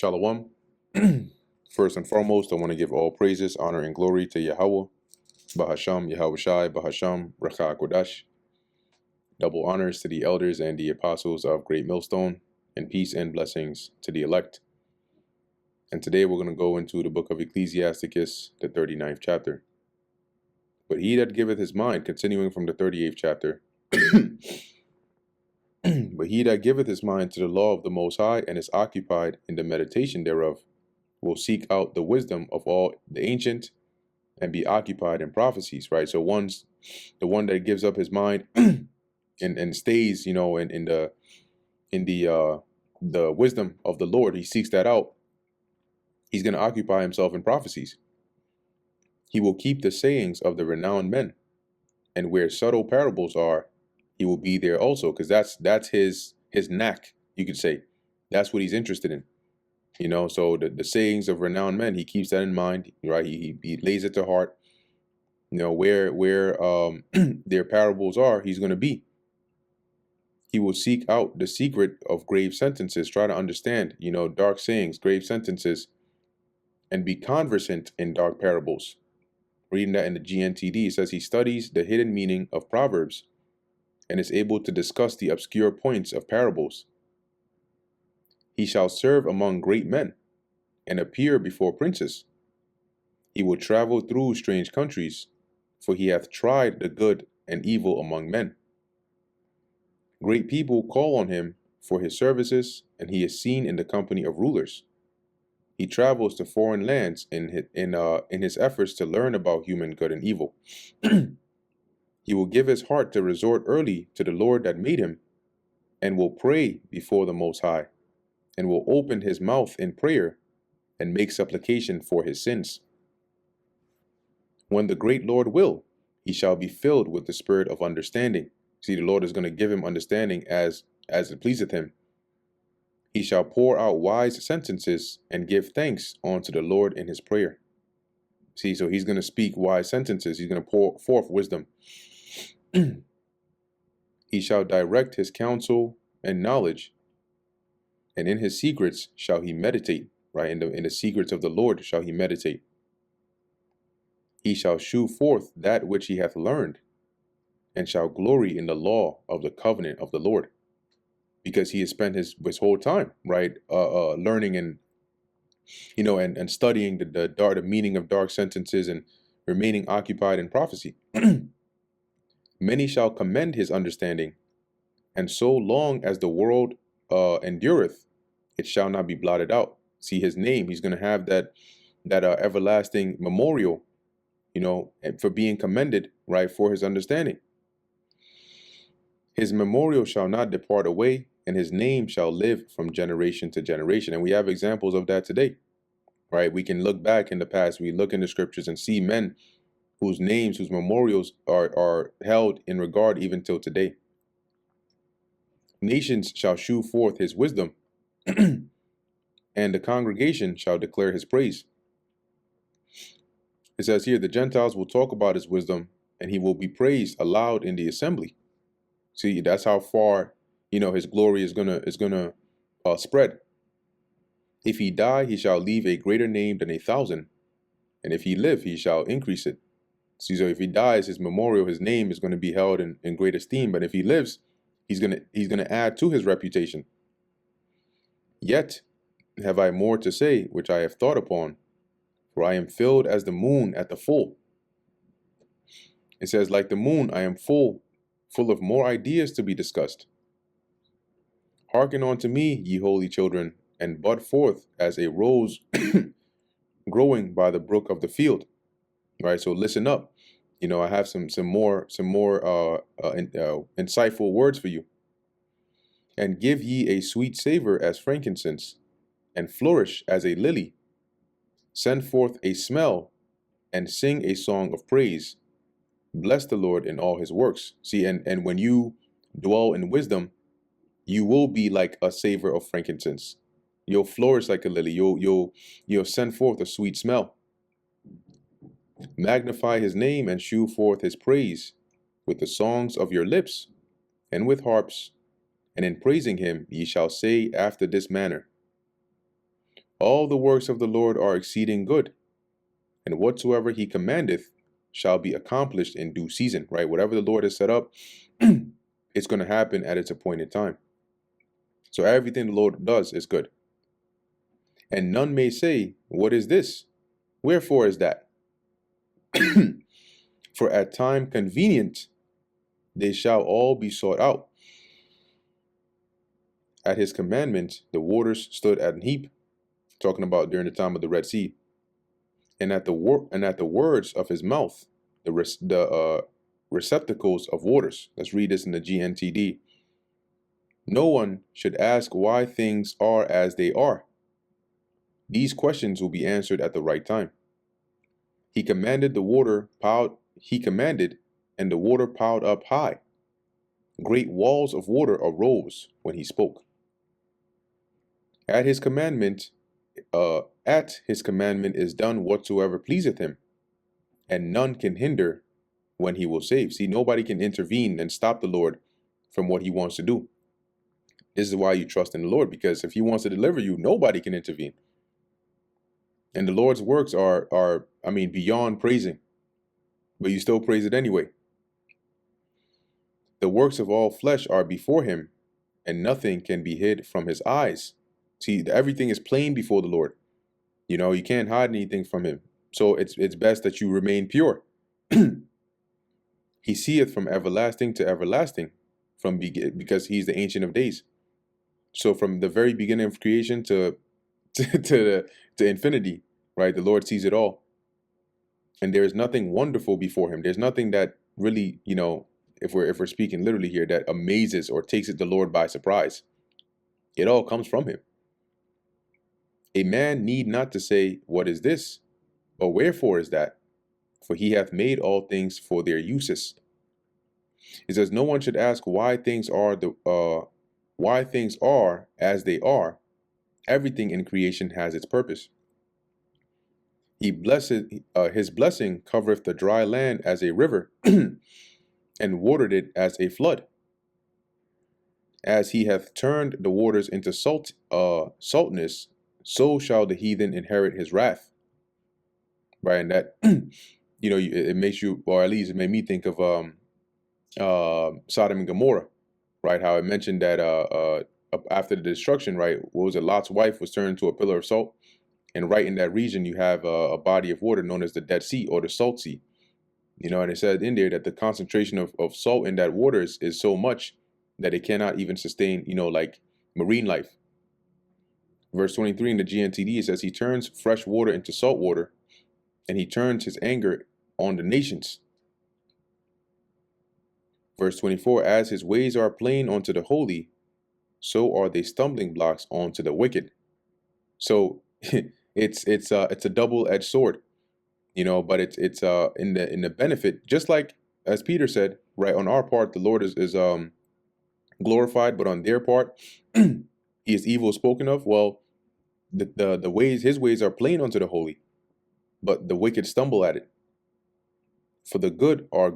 Shalom. First and foremost, I want to give all praises, honor, and glory to Yahweh, Bahasham, Yahweh Shai, Bahasham, Raka Kodash. Double honors to the elders and the apostles of Great Millstone, and peace and blessings to the elect. And today we're going to go into the book of Ecclesiasticus, the 39th chapter. But he that giveth his mind, continuing from the 38th chapter, but he that giveth his mind to the law of the Most High and is occupied in the meditation thereof, will seek out the wisdom of all the ancient and be occupied in prophecies, right? So the one that gives up his mind and stays, in the wisdom of the Lord, he seeks that out. He's going to occupy himself in prophecies. He will keep the sayings of the renowned men, and where subtle parables are, he will be there also, because that's his knack, you could say. That's what he's interested in. So the sayings of renowned men, he keeps that in mind, right? He lays it to heart. Where their parables are, he's going to be. He will seek out the secret of grave sentences, try to understand, dark sayings, grave sentences, and be conversant in dark parables. Reading that in the GNTD, it says he studies the hidden meaning of proverbs and is able to discuss the obscure points of parables. He shall serve among great men and appear before princes. He will travel through strange countries, for he hath tried the good and evil among men. Great people call on him for his services, and he is seen in the company of rulers. He travels to foreign lands in his efforts to learn about human good and evil. He will give his heart to resort early to the Lord that made him, and will pray before the Most High, and will open his mouth in prayer and make supplication for his sins. When the great Lord will, he shall be filled with the spirit of understanding. See, the Lord is going to give him understanding as it pleaseth him. He shall pour out wise sentences and give thanks unto the Lord in his prayer. See, so he's going to speak wise sentences. He's going to pour forth wisdom. He shall direct his counsel and knowledge, and in his secrets shall he meditate. Right, in the secrets of the Lord shall he meditate. He shall shew forth that which he hath learned, and shall glory in the law of the covenant of the Lord, because he has spent his whole time, right, learning and and studying the meaning of dark sentences and remaining occupied in prophecy. Many shall commend his understanding, and so long as the world endureth, it shall not be blotted out. See, his name, he's going to have that everlasting memorial, for being commended, right, for his understanding. His memorial shall not depart away, and his name shall live from generation to generation. And we have examples of that today, right? We can look back in the past, we look in the scriptures and see men whose names, whose memorials are held in regard even till today. Nations shall shew forth his wisdom, and the congregation shall declare his praise. It says here, the Gentiles will talk about his wisdom, and he will be praised aloud in the assembly. See, that's how far, his glory is gonna spread. If he die, he shall leave a greater name than 1,000, and if he live, he shall increase it. See, so if he dies, his memorial, his name is going to be held in great esteem. But if he lives, he's gonna add to his reputation. Yet have I more to say, which I have thought upon, for I am filled as the moon at the full. It says, like the moon, I am full of more ideas to be discussed. Hearken unto me, ye holy children, and bud forth as a rose growing by the brook of the field. Right, so listen up. I have some more insightful words for you. And give ye a sweet savor as frankincense, and flourish as a lily. Send forth a smell, and sing a song of praise. Bless the Lord in all his works. See, and when you dwell in wisdom, you will be like a savor of frankincense. You'll flourish like a lily. You'll send forth a sweet smell. Magnify his name and shew forth his praise with the songs of your lips and with harps, and in praising him ye shall say after this manner, All the works of the Lord are exceeding good, and whatsoever he commandeth shall be accomplished in due season, right? Whatever the Lord has set up, it's going to happen at its appointed time. So everything the Lord does is good. And none may say, what is this? Wherefore is that? For at time convenient they shall all be sought out. At his commandment the waters stood at an heap, talking about during the time of the Red Sea. And at the words of his mouth, the receptacles of waters. Let's read this in the GNTD. No one should ask why things are as they are. These questions will be answered at the right time. He commanded, and the water piled up high. Great walls of water arose when he spoke. At his commandment is done whatsoever pleaseth him, and none can hinder when he will save. See, nobody can intervene and stop the Lord from what he wants to do. This is why you trust in the Lord, because if he wants to deliver you, nobody can intervene. And the Lord's works are beyond praising, but you still praise it anyway. The works of all flesh are before him, and nothing can be hid from his eyes. See, everything is plain before the Lord. You know, you can't hide anything from him. So it's best that you remain pure. He seeth from everlasting to everlasting, because he's the Ancient of Days. So from the very beginning of creation to infinity, right? The Lord sees it all. And there is nothing wonderful before him. There's nothing that really, if we're speaking literally here, that amazes or takes it the Lord by surprise. It all comes from him. A man need not to say, what is this? Or wherefore is that? For he hath made all things for their uses. It says, no one should ask why things are as they are. Everything in creation has its purpose. His blessing covereth the dry land as a river, and watered it as a flood. As he hath turned the waters into saltness, so shall the heathen inherit his wrath. Right, and that it makes you, or at least it made me think of Sodom and Gomorrah, right? How it mentioned that after the destruction, right, what was it? Lot's wife was turned to a pillar of salt, and right in that region you have a body of water known as the Dead Sea or the Salt Sea. And it said in there that the concentration of salt in that water is so much that it cannot even sustain, like marine life. Verse 23 in the GNTD, it says, he turns fresh water into salt water, and he turns his anger on the nations. Verse 24, as his ways are plain unto the holy, so are they stumbling blocks unto the wicked. So it's a double-edged sword, but it's in the benefit, just like as Peter said, right, on our part the Lord is glorified, but on their part he is evil spoken of. Well, his ways are plain unto the holy, but the wicked stumble at it. For the good are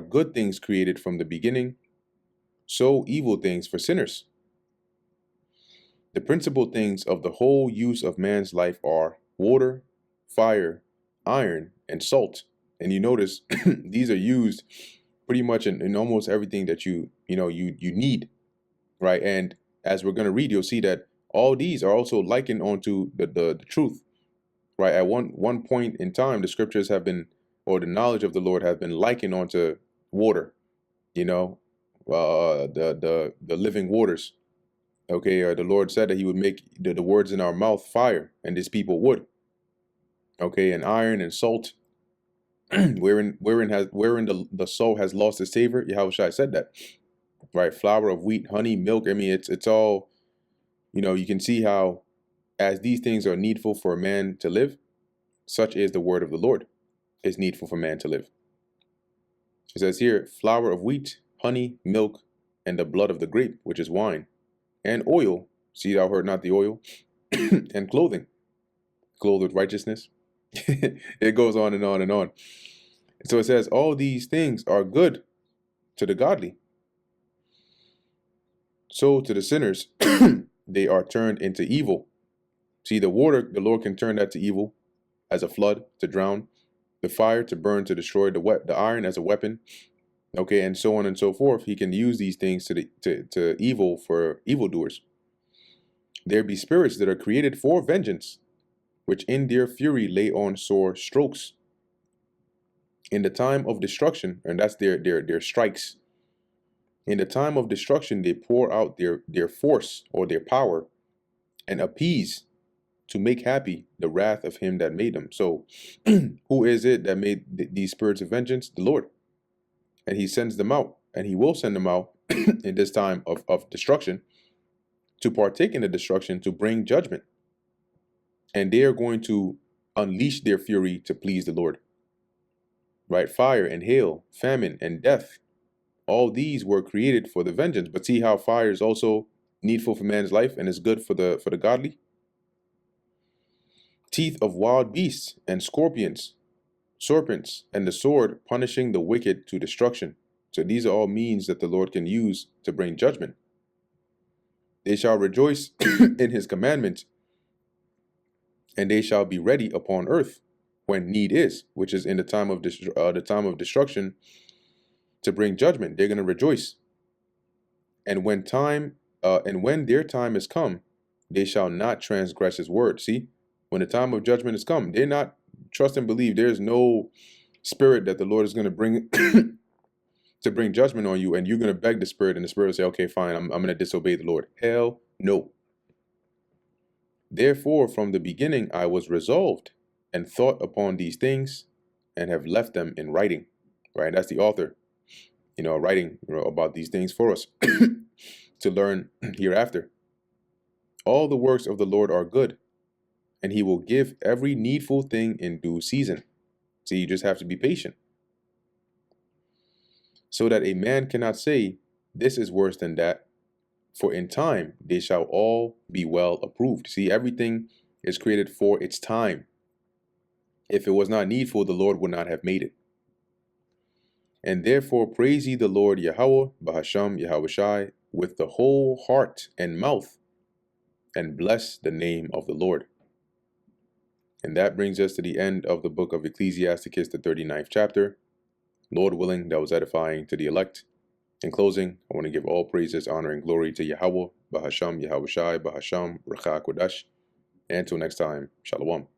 good things created from the beginning, so evil things for sinners. The principal things of the whole use of man's life are water, fire, iron, and salt. And you notice these are used pretty much in almost everything that you need, right? And as we're going to read, you'll see that all these are also likened onto the truth, right? At one point in time, the scriptures have been, or the knowledge of the Lord have been likened onto water, the living waters. Okay, the Lord said that he would make the words in our mouth fire, and his people would. Okay, and iron and salt, wherein the soul has lost its savor. Yahushua said that, right? Flour of wheat, honey, milk. I mean, it's all, you can see how, as these things are needful for a man to live, such is the word of the Lord is needful for man to live. It says here, flour of wheat, honey, milk, and the blood of the grape, which is wine, and oil, see thou heard not the oil, and clothing, clothed with righteousness. It goes on and on and on. So it says, all these things are good to the godly. So to the sinners, they are turned into evil. See, the water, the Lord can turn that to evil as a flood to drown, the fire to burn, to destroy, the iron as a weapon, okay, and so on and so forth. He can use these things to evil for evildoers. There be spirits that are created for vengeance, which in their fury lay on sore strokes. In the time of destruction, and that's their strikes. In the time of destruction, they pour out their force or their power and appease to make happy the wrath of him that made them. So who is it that made these spirits of vengeance? The Lord. And he sends them out, and he will send them out in this time of destruction to partake in the destruction, to bring judgment. And they are going to unleash their fury to please the Lord. Right? Fire and hail, famine and death. All these were created for the vengeance. But see how fire is also needful for man's life and is good for the godly? Teeth of wild beasts and scorpions, serpents, and the sword punishing the wicked to destruction. So these are all means that the Lord can use to bring judgment. They shall rejoice in his commandments, and they shall be ready upon earth when need is, which is in the time of destruction, to bring judgment. They're going to rejoice. And when their time is come, they shall not transgress his word. See, when the time of judgment is come, they're not trust and believe. There's no spirit that the Lord is going to bring to bring judgment on you, and you're going to beg the spirit, and the spirit will say, okay, fine, I'm going to disobey the Lord. Hell no. Therefore, from the beginning, I was resolved and thought upon these things and have left them in writing. Right? That's the author, writing about these things for us to learn hereafter. All the works of the Lord are good, and he will give every needful thing in due season. So you just have to be patient. So that a man cannot say, this is worse than that, for in time they shall all be well approved. See, everything is created for its time. If it was not needful, the Lord would not have made it. And therefore praise ye the Lord Yahweh, Bahasham, Yahweh with the whole heart and mouth, and bless the name of the Lord. And that brings us to the end of the book of Ecclesiasticus, the 39th chapter. Lord willing, that was edifying to the elect. In closing, I want to give all praises, honor, and glory to Yahweh, Bahasham, Yahweh Shai, Bahasham, Rakha Kodash. And until next time, Shalom.